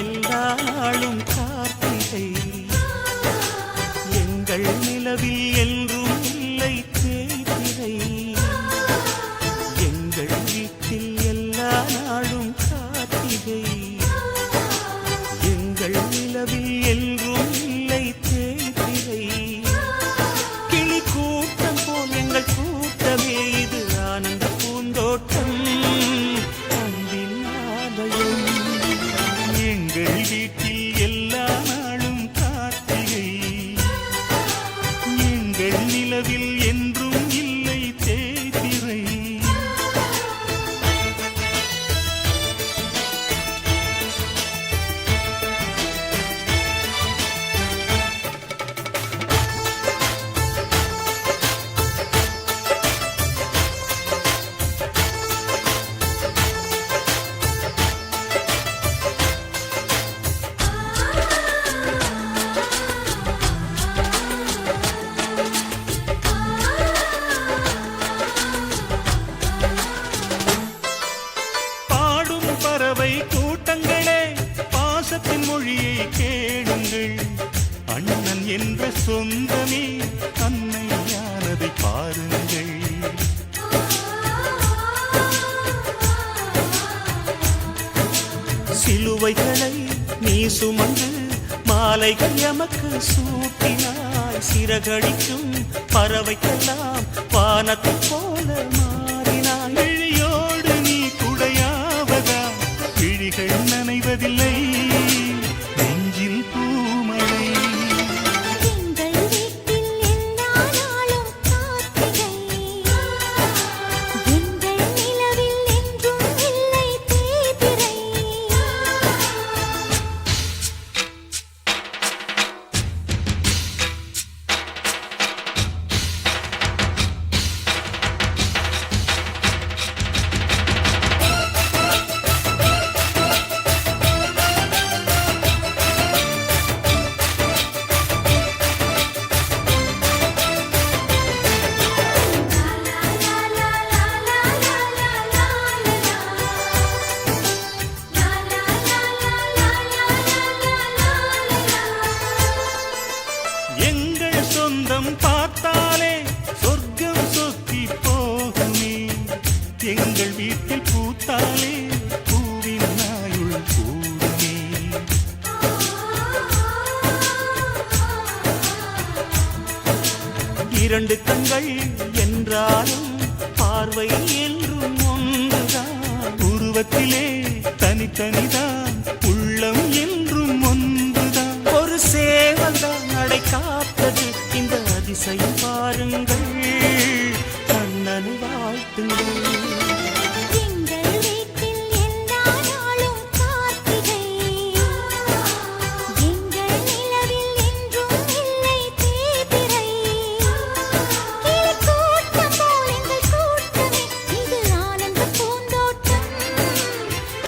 எல்லா நாளும் கார்த்திகை எங்கள் நிலவில் என்றும் இல்லை தேய்திரை எங்கள் வீட்டில் எல்லா நாளும் கார்த்திகை எங்கள் நிலவில் என்றும் இல்லை தேய்திரை கிளி கூட்டம் போல் எங்கள் கூட்டமே இது ஆனந்த பூந்தோட்டம் அன்பின் ஆலயம் எங்கள் வீட்டில் எல்லா நாளும் கார்த்திகை எங்கள் நிலவில் என்றும் இல்லை தேய்திரை பறவை கூட்டங்களே பாசத்தின் மொழியை கேளுங்கள் அண்ணன் என்ற சொந்தமே அன்னையானதை பாருங்கள் சிலுவைகளை நீ சுமந்து மாலைகள் எமக்கு சூட்டினாய் சிறகடிக்கும் பறவைக்கெல்லாம் வானத்தை போல மாறினாய் விழியோடு நீ குடையாவதா விழிகள் நனைவதில்லை நெஞ்சில் பூமழை சொந்தம் பார்த்தாலே சொர்க்கம் சொத்தி போகுமே எங்கள் வீட்டில் பூத்தாலே பூவின் நாயுள் கூடுமே இரண்டு கண்கள் என்றாலும் பார்வை என்றும் ஒன்றுதான் உருவத்திலே தனித்தனி